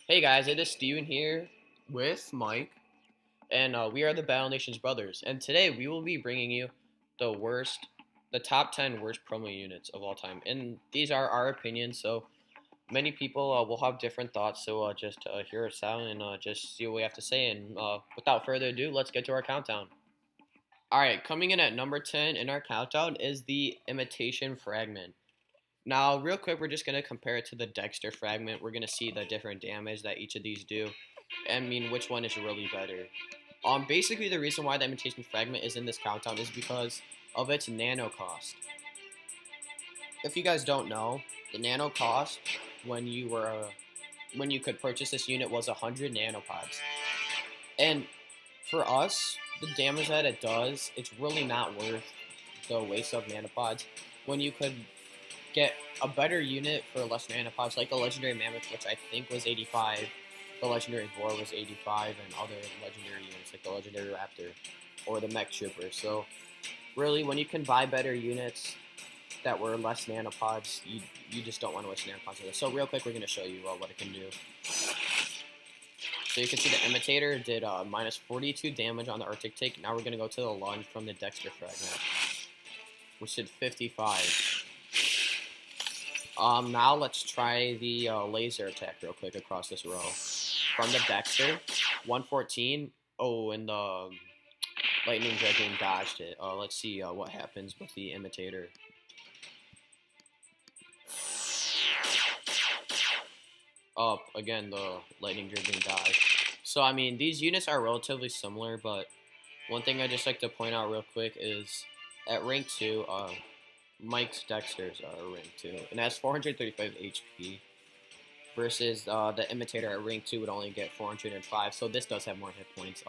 Hey guys, it is Steven here with Mike, and we are the Battle Nations Brothers. And today we will be bringing you the top 10 worst promo units of all time. And these are our opinions, so many people will have different thoughts. So just hear us out and just see what we have to say. And without further ado, let's get to our countdown. All right, coming in at number 10 in our countdown is the Imitation Fragment. Now, real quick, we're just going to compare it to the Dexter Fragment. We're going to see the different damage that each of these do. I mean, which one is really better. Basically, the reason why the Imitation Fragment is in this countdown is because of its nano cost. If you guys don't know, the nano cost when you could purchase this unit was 100 nanopods. And for us, the damage that it does, it's really not worth the waste of nanopods when you could get a better unit for less nanopods, like the Legendary Mammoth, which I think was 85, the Legendary Boar was 85, and other legendary units like the Legendary Raptor or the Mech Trooper. So really, when you can buy better units that were less nanopods, you just don't want to waste nanopods on this. So real quick, we're going to show you what it can do. So you can see the Imitator did minus 42 damage on the Arctic Take. Now we're going to go to the Lunge from the Dexter Fragment, which did 55. Now let's try the laser attack real quick across this row. From the Dexter, 114. Oh, and the Lightning Dragoon dodged it. Let's see what happens with the Imitator. Again, the Lightning Dragoon dodged. So, I mean, these units are relatively similar, but one thing I just like to point out real quick is at rank 2, Mike's Dexter's rank 2, and has 435 HP, versus the Imitator at rank 2 would only get 405, so this does have more hit points.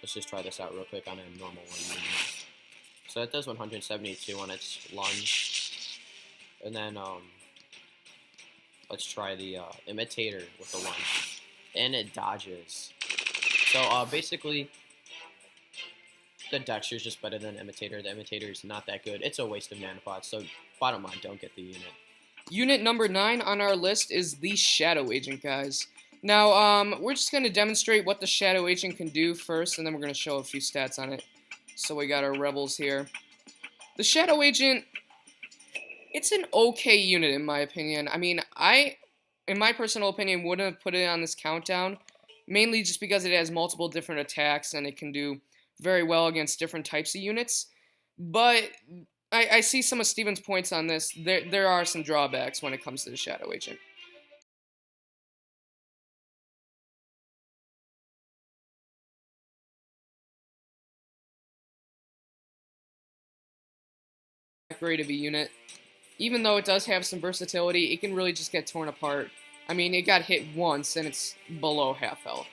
Let's just try this out real quick on a normal one unit. So it does 172 on its lunge, and then let's try the Imitator with the lunge, and it dodges. So basically, the Dexter is just better than the Imitator. The Imitator is not that good. It's a waste of nanopods, so bottom line, don't get the unit. Unit number 9 on our list is the Shadow Agent, guys. Now, we're just going to demonstrate what the Shadow Agent can do first, and then we're going to show a few stats on it. So we got our Rebels here. The Shadow Agent, it's an okay unit in my opinion. I mean, in my personal opinion, wouldn't have put it on this countdown, mainly just because it has multiple different attacks, and it can do very well against different types of units. But I see some of Steven's points on this. There are some drawbacks when it comes to the Shadow Agent. Great of a unit. Even though it does have some versatility, it can really just get torn apart. I mean, it got hit once and it's below half health.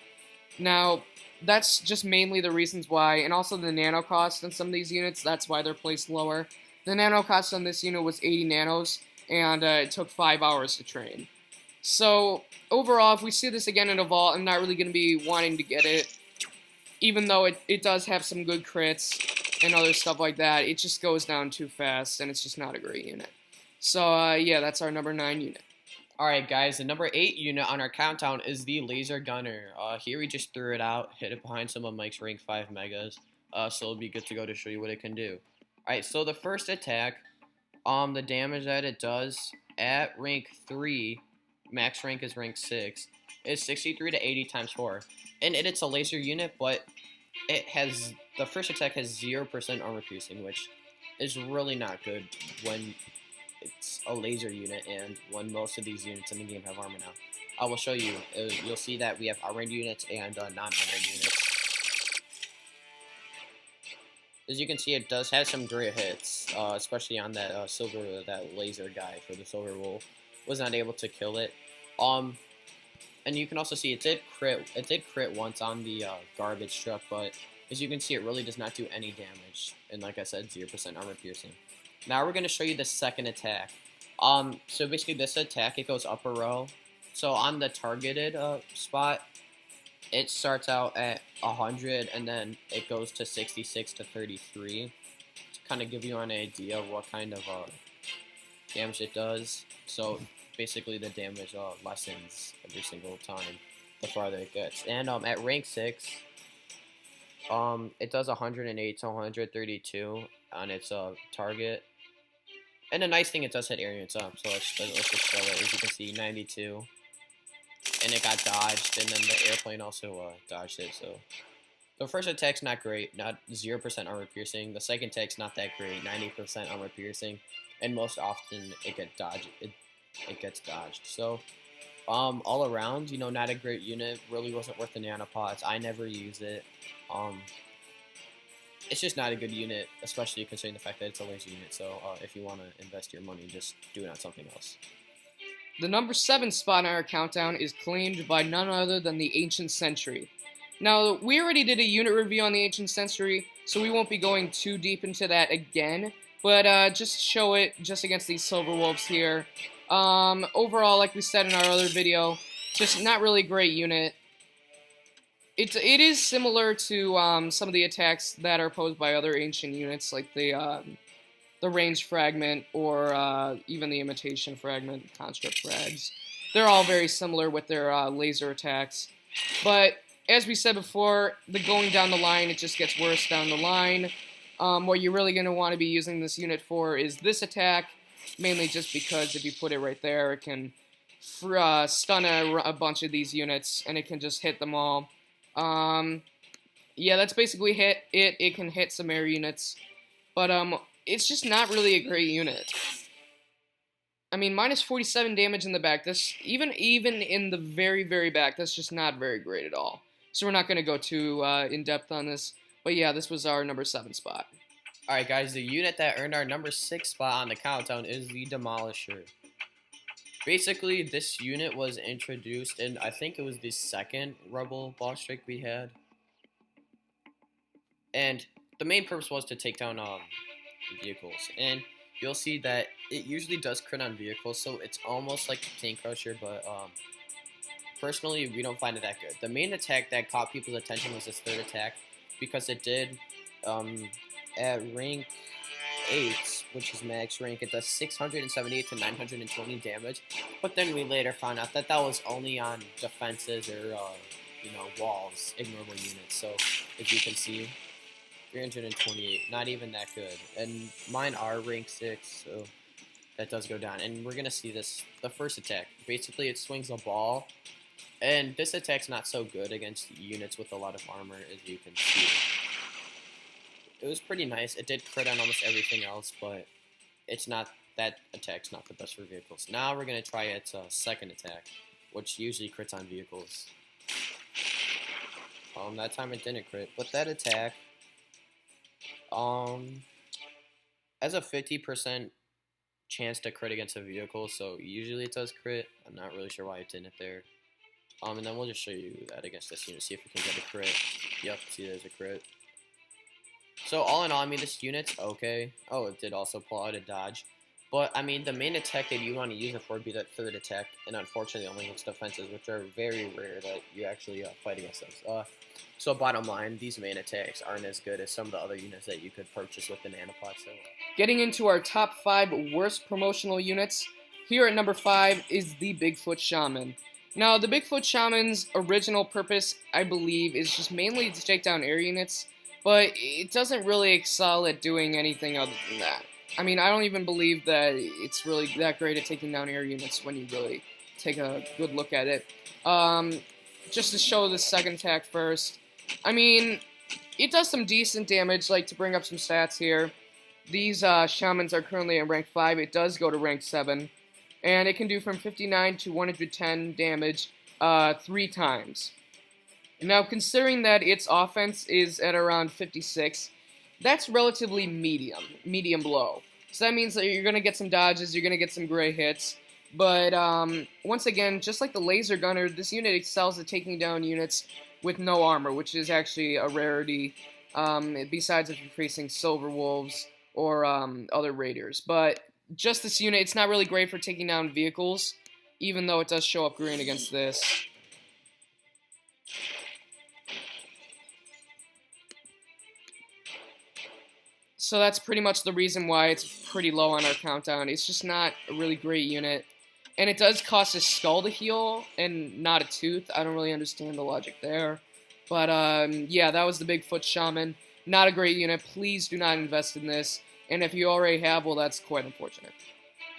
Now, that's just mainly the reasons why, and also the nano cost on some of these units, that's why they're placed lower. The nano cost on this unit was 80 nanos, and it took 5 hours to train. So, overall, if we see this again in a vault, I'm not really going to be wanting to get it. Even though it does have some good crits and other stuff like that, it just goes down too fast, and it's just not a great unit. So, yeah, that's our number 9 unit. Alright guys, the number 8 unit on our countdown is the Laser Gunner. Here we just threw it out, hit it behind some of Mike's rank 5 megas, so it'll be good to go to show you what it can do. Alright, so the first attack, the damage that it does at rank 3, max rank is rank 6, is 63 to 80 times 4. And it's a laser unit, but the first attack has 0% armor piercing, which is really not good when it's a laser unit and when most of these units in the game have armor now. I will show you. You'll see that we have armored units and non-armored units. As you can see, it does have some great hits, especially on that that laser guy for the Silver Wolf. Was not able to kill it. And you can also see it did crit. It did crit once on the garbage truck, but as you can see, it really does not do any damage. And like I said, 0% armor piercing. Now we're going to show you the second attack. So basically this attack, it goes up a row. So on the targeted spot, it starts out at 100 and then it goes to 66 to 33 to kind of give you an idea of what kind of damage it does. So basically the damage lessens every single time the farther it gets. And at rank 6, it does 108 to 132 on its target. And the nice thing, it does hit area units up, so let's just show it. As you can see, 92. And it got dodged, and then the airplane also dodged it, so... The first attack's not great, not 0% armor piercing. The second attack's not that great, 90% armor piercing. And most often, it gets dodged. So, all around, you know, not a great unit. Really wasn't worth the nanopods. I never use it. It's just not a good unit, especially considering the fact that it's a laser unit. So, if you want to invest your money, just do it on something else. The number 7 spot on our countdown is claimed by none other than the Ancient Sentry. Now, we already did a unit review on the Ancient Sentry, so we won't be going too deep into that again, but just show it just against these Silver Wolves here. Overall, like we said in our other video, just not really a great unit. It is similar to some of the attacks that are posed by other ancient units, like the Range Fragment or even the Imitation Fragment, Construct Frags. They're all very similar with their laser attacks, but as we said before, the going down the line, it just gets worse down the line. What you're really going to want to be using this unit for is this attack, mainly just because if you put it right there, it can stun a bunch of these units, and it can just hit them all. Yeah, that's basically it. It can hit some air units, but it's just not really a great unit. I mean, minus 47 damage in the back. This even in the very, very back, that's just not very great at all. So we're not going to go too in-depth on this. But yeah, this was our number 7 spot. Alright guys, the unit that earned our number 6 spot on the countdown is the Demolisher. Basically, this unit was introduced in, I think it was the second Rebel boss strike we had. And the main purpose was to take down vehicles. And you'll see that it usually does crit on vehicles, so it's almost like the Tank Crusher, but personally, we don't find it that good. The main attack that caught people's attention was this third attack, because it did, at rank 8, which is max rank, it does 678 to 920 damage, but then we later found out that that was only on defenses or, you know, walls, ignorable units, so as you can see, 328, not even that good, and mine are rank 6, so that does go down, and we're gonna see this, the first attack, basically it swings a ball. And this attack's not so good against units with a lot of armor, as you can see. It was pretty nice. It did crit on almost everything else, but it's not, that attack's not the best for vehicles. Now we're going to try its second attack, which usually crits on vehicles. That time it didn't crit, but that attack, has a 50% chance to crit against a vehicle, so usually it does crit. I'm not really sure why it didn't there. And then we'll just show you that against this unit, see if we can get a crit. Yep, see there's a crit. So all in all, I mean, this unit's okay. Oh, it did also pull out a dodge. But, I mean, the main attack that you want to use it for would be that third attack, and unfortunately only hits defenses, which are very rare that you actually fight against those. So bottom line, these main attacks aren't as good as some of the other units that you could purchase with the nanopod. So. Getting into our top 5 worst promotional units, here at number 5 is the Bigfoot Shaman. Now, the Bigfoot Shaman's original purpose, I believe, is just mainly to take down air units, but it doesn't really excel at doing anything other than that. I mean, I don't even believe that it's really that great at taking down air units when you really take a good look at it. Just to show the second attack first, I mean, it does some decent damage, like to bring up some stats here. These Shamans are currently at rank 5, it does go to rank 7. And it can do from 59 to 110 damage 3 times. Now, considering that its offense is at around 56, that's relatively medium low. So that means that you're going to get some dodges, you're going to get some gray hits. But once again, just like the Laser Gunner, this unit excels at taking down units with no armor, which is actually a rarity, besides if you're facing Silver Wolves or other Raiders. But just this unit, it's not really great for taking down vehicles, even though it does show up green against this. So that's pretty much the reason why it's pretty low on our countdown. It's just not a really great unit. And it does cost a skull to heal and not a tooth. I don't really understand the logic there. But yeah, that was the Bigfoot Shaman. Not a great unit. Please do not invest in this. And if you already have, well, that's quite unfortunate.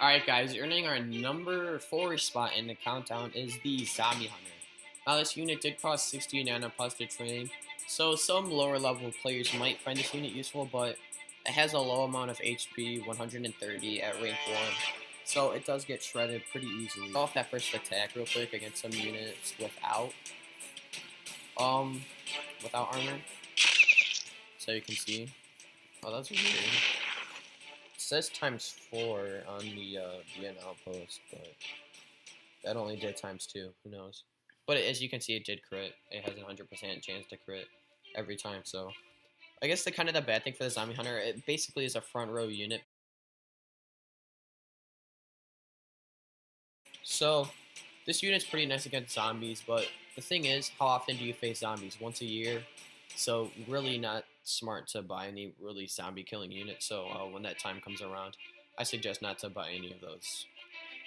Alright guys, earning our number 4 spot in the countdown is the Zombie Hunter. Now this unit did cost 60 nano plus to train, so some lower level players might find this unit useful, but it has a low amount of HP, 130 at rank 1, so it does get shredded pretty easily. Off that first attack real quick against some units without armor, so you can see. Oh, that's weird. It says ×4 on the BN outpost, but that only did ×2. Who knows? But as you can see, it did crit. It has a 100% chance to crit every time. So I guess the kind of the bad thing for the Zombie Hunter, it basically is a front row unit. So this unit's pretty nice against zombies, but the thing is, how often do you face zombies? Once a year. So really not smart to buy any really zombie killing units. So when that time comes around, I suggest not to buy any of those.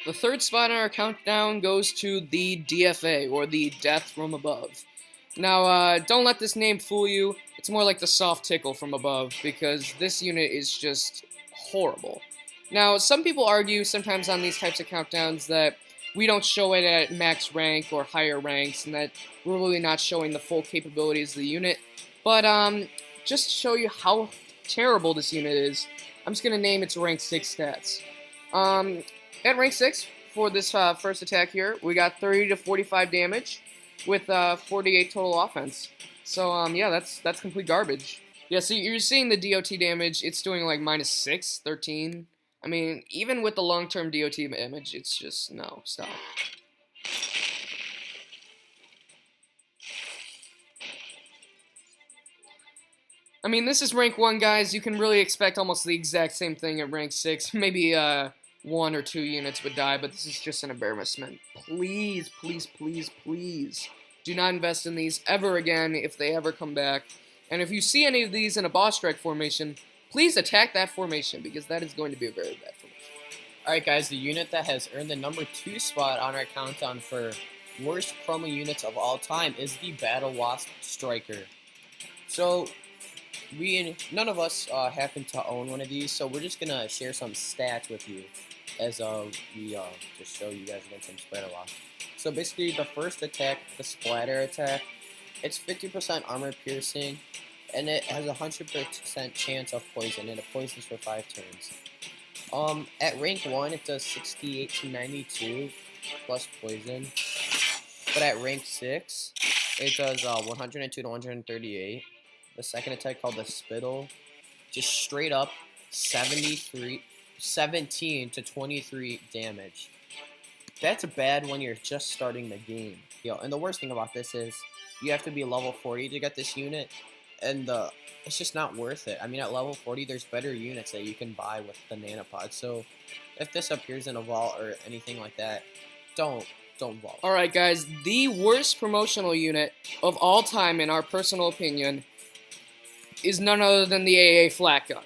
The third spot in our countdown goes to the DFA, or the Death from Above. Now, don't let this name fool you. It's more like the soft tickle from above, because this unit is just horrible. Now, some people argue sometimes on these types of countdowns that we don't show it at max rank or higher ranks, and that we're really not showing the full capabilities of the unit. But, just to show you how terrible this unit is, I'm just going to name its rank 6 stats. At rank 6, for this first attack here, we got 30 to 45 damage with 48 total offense. So, yeah, that's complete garbage. Yeah, so you're seeing the DOT damage, it's doing like -6, 13. I mean, even with the long-term DOT damage, it's just, no, stop. I mean, this is rank 1, guys. You can really expect almost the exact same thing at rank 6. Maybe 1 or 2 units would die, but this is just an embarrassment. Please, please, please, please do not invest in these ever again if they ever come back. And if you see any of these in a boss strike formation, please attack that formation, because that is going to be a very bad formation. Alright guys, the unit that has earned the number 2 spot on our countdown for worst promo units of all time is the Battle Wasp Striker. So, none of us happen to own one of these, so we're just going to share some stats with you as we just show you guys against some Splatter Wasp. So basically, the first attack, the Splatter attack, it's 50% armor piercing, and it has a 100% chance of poison, and it poisons for 5 turns. At rank 1, it does 68 to 92 plus poison, but at rank 6, it does 102 to 138. The second attack, called the Spittle, just straight up 17 to 23 damage. That's bad when you're just starting the game. And the worst thing about this is you have to be level 40 to get this unit, and it's just not worth it. I mean, at level 40, there's better units that you can buy with the nanopod. So if this appears in a vault or anything like that, don't vault. Alright guys, the worst promotional unit of all time, in our personal opinion, is none other than the AAF Flakgun.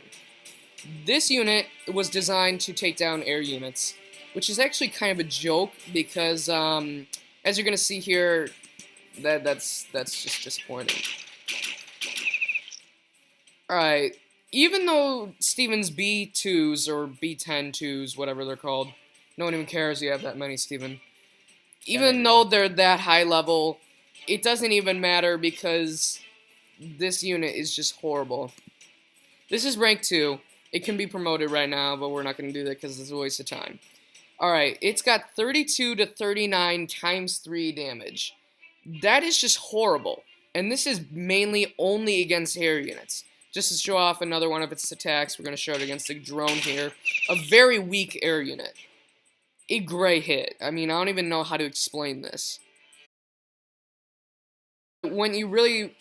This unit was designed to take down air units, which is actually kind of a joke, because as you're going to see here, that's just disappointing. Alright, even though Steven's B2s, or B10 2s, whatever they're called, no one even cares you have that many, Steven. Even though they're that high level, it doesn't even matter, because this unit is just horrible. This is rank 2. It can be promoted right now, but we're not going to do that because it's a waste of time. Alright, it's got 32 to 39 times 3 damage. That is just horrible. And this is mainly only against air units. Just to show off another one of its attacks, we're going to show it against the drone here. A very weak air unit. A gray hit. I mean, I don't even know how to explain this. When you really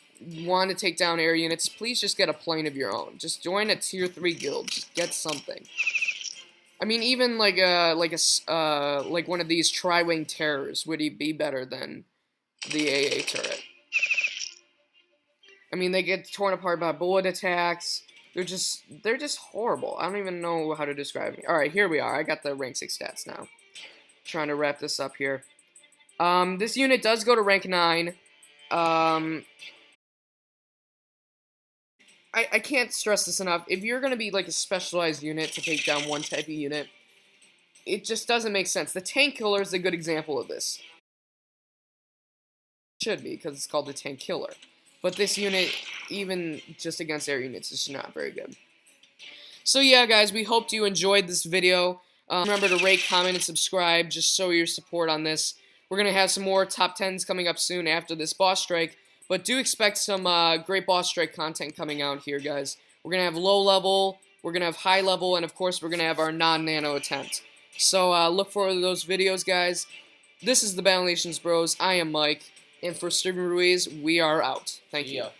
want to take down air units, please just get a plane of your own. Just join a tier 3 guild. Just get something. I mean, even like one of these tri-wing terrors would be better than the AA turret. I mean, they get torn apart by bullet attacks. They're just horrible. I don't even know how to describe it. All right, here we are. I got the rank 6 stats now. trying to wrap this up here. This unit does go to rank 9. I can't stress this enough. If you're going to be like a specialized unit to take down one type of unit, it just doesn't make sense. The Tank Killer is a good example of this. It should be, because it's called the Tank Killer. But this unit, even just against air units, is not very good. So yeah, guys, we hope you enjoyed this video. Remember to rate, comment, and subscribe. Just show your support on this. We're going to have some more top 10s coming up soon after this boss strike. But do expect some great boss strike content coming out here, guys. We're going to have low level, we're going to have high level, and of course we're going to have our non-nano attempt. So look forward to those videos, guys. This is the Battle Nations Bros. I am Mike. And for Steven Ruiz, we are out. Thank you.